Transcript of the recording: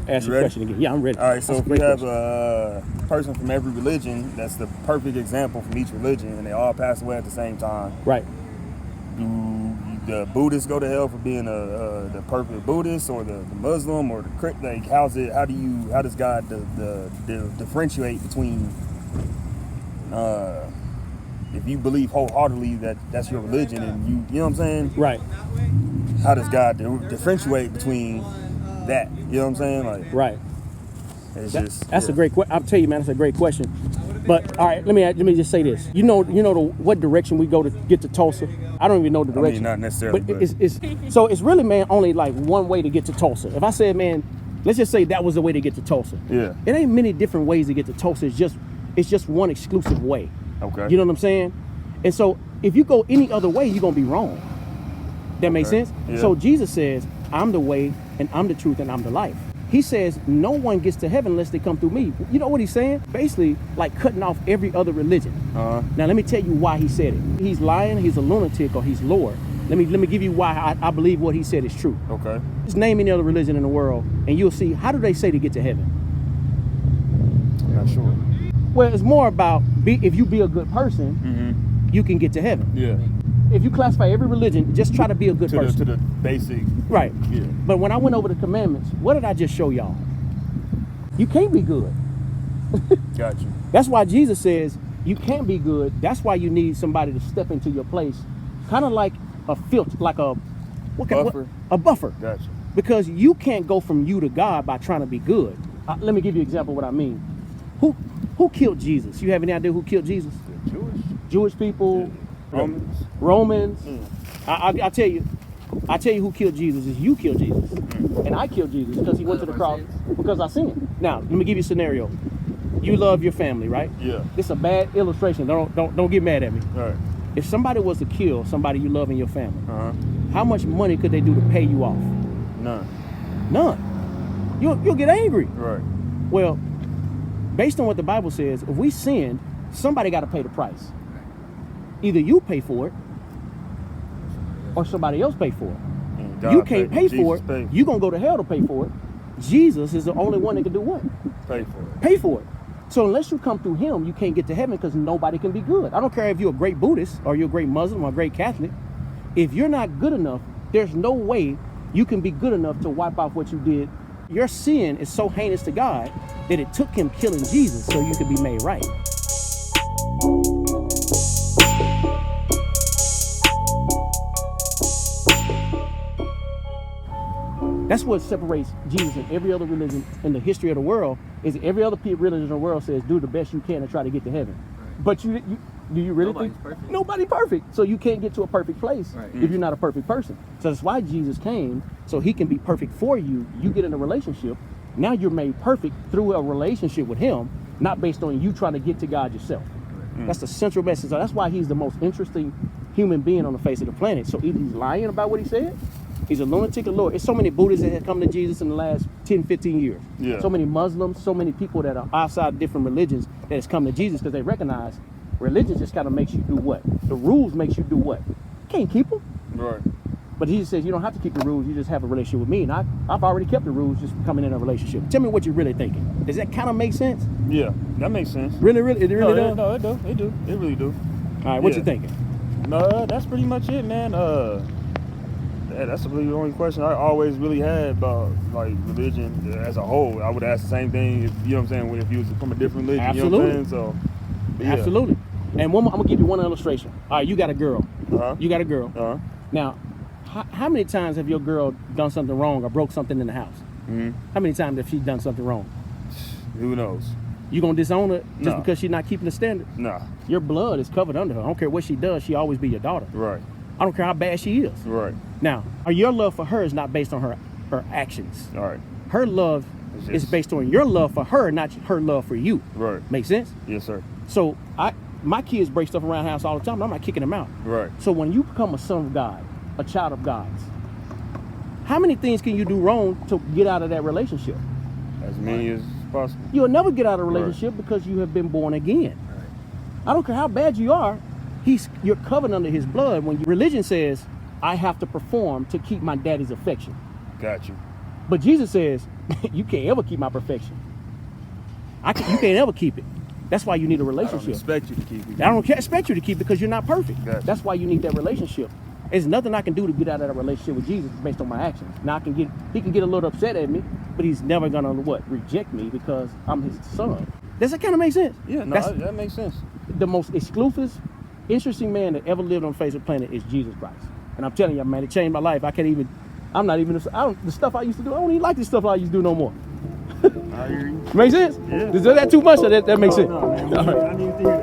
ask your question again. Yeah, I'm ready. All right, so That's if we have a person from every religion, that's the perfect example from each religion, and they all pass away at the same time. Right. Do the Buddhists go to hell for being the perfect Buddhist, or the Muslim, or the Christian? Like, how does God differentiate between if you believe wholeheartedly that that's your religion, and you know what I'm saying? Right. How does God differentiate between that? You know what I'm saying? Like, right. That's a great question. I'll tell you, man, that's a great question. But all right, let me just say this. You know what direction we go to get to Tulsa? I don't even know the direction. I mean, not necessarily. But it's really, man, only like one way to get to Tulsa. If I said, man, let's just say that was the way to get to Tulsa. Yeah. It ain't many different ways to get to Tulsa. It's just one exclusive way. Okay. You know what I'm saying? And so if you go any other way, you're gonna be wrong. That makes sense? Yeah. So Jesus says, I'm the way, and I'm the truth, and I'm the life. He says, no one gets to heaven unless they come through me. You know what he's saying? Basically, like cutting off every other religion. Uh-huh. Now, let me tell you why he said it. He's lying, he's a lunatic, or he's Lord. Let me give you why I believe what he said is true. Okay. Just name any other religion in the world, and you'll see, how do they say to get to heaven? I'm not sure. Well, it's more about, if you be a good person, you can get to heaven. Yeah. If you classify every religion, just try to be a good person. To the basic. Right. Yeah. But when I went over the commandments, what did I just show y'all? You can't be good. Got you. That's why Jesus says you can't be good. That's why you need somebody to step into your place, kind of like a filter, like a buffer. A buffer. Got you. Because you can't go from you to God by trying to be good. Let me give you an example of what I mean. Who killed Jesus? You have any idea who killed Jesus? Jewish people. Yeah. Romans. I tell you who killed Jesus is you killed Jesus. And I killed Jesus because he went to the cross because I sinned. Now, let me give you a scenario. You love your family, right? Yeah. It's a bad illustration. Don't get mad at me. All right. If somebody was to kill somebody you love in your family, how much money could they do to pay you off? None. You'll get angry. Right. Well, based on what the Bible says, if we sinned, somebody got to pay the price. Either you pay for it or somebody else pay for it. You can't pay for it. You're going to go to hell to pay for it. Jesus is the only one that can do what? Pay for it. Pay for it. So unless you come through him, you can't get to heaven because nobody can be good. I don't care if you're a great Buddhist or you're a great Muslim or a great Catholic. If you're not good enough, there's no way you can be good enough to wipe off what you did. Your sin is so heinous to God that it took him killing Jesus so you could be made right. That's what separates Jesus and every other religion in the history of the world. Is every other religion in the world says do the best you can to try to get to heaven. But do you really think perfect? Nobody's perfect? So you can't get to a perfect place if you're not a perfect person. So that's why Jesus came, so he can be perfect for you. You get in a relationship, now you're made perfect through a relationship with him, not based on you trying to get to God yourself. That's the central message. So that's why he's the most interesting human being on the face of the planet. So either he's lying about what he said, he's a lunatic or Lord. There's so many Buddhists that have come to Jesus in the last 10, 15 years. Yeah. So many Muslims, so many people that are outside different religions that has come to Jesus because they recognize religion just kind of makes you do what? The rules makes you do what? You can't keep them. Right. But Jesus says you don't have to keep the rules. You just have a relationship with me. And I've already kept the rules just coming in a relationship. Tell me what you're really thinking. Does that kind of make sense? Yeah, that makes sense. Really? It really does? No, it do. It really do. All right, what you thinking? No, that's pretty much it, man. That's really the only question I always really had about like religion as a whole. I would ask the same thing if you know what I'm saying, if you was from a different religion. Absolutely. You know what I'm saying? So yeah. Absolutely. And I'm gonna give you one illustration. All right, you got a girl. You got a girl. Now, how many times have your girl done something wrong or broke something in the house? How many times have she done something wrong? Who knows? You gonna disown her just because she's not keeping the standard? Nah. Your blood is covered under her. I don't care what she does, she always be your daughter. Right. I don't care how bad she is. Right. Now, your love for her is not based on her actions. All right. Her love is based on your love for her, not her love for you. Right. Make sense? Yes, sir. So my kids break stuff around the house all the time, but I'm not kicking them out. Right. So when you become a son of God, a child of God's, how many things can you do wrong to get out of that relationship? As many as possible. You'll never get out of a relationship because you have been born again. I don't care how bad you are, you're covered under his blood. When religion says, I have to perform to keep my daddy's affection. Got you. But Jesus says, you can't ever keep my perfection. You can't ever keep it. That's why you need a relationship. I don't expect you to keep it. I don't expect you to keep it because you're not perfect. Gotcha. That's why you need that relationship. There's nothing I can do to get out of that relationship with Jesus based on my actions. Now he can get a little upset at me, but he's never gonna reject me because I'm his son. Does that kind of make sense? Yeah, no, that makes sense. The most exclusive, interesting man that ever lived on the face of the planet is Jesus Christ. And I'm telling you, man, it changed my life. The stuff I used to do, I don't even like the stuff I used to do no more. I hear you. Make sense? Yeah. Is that too much or that makes sense? No, man. I need to hear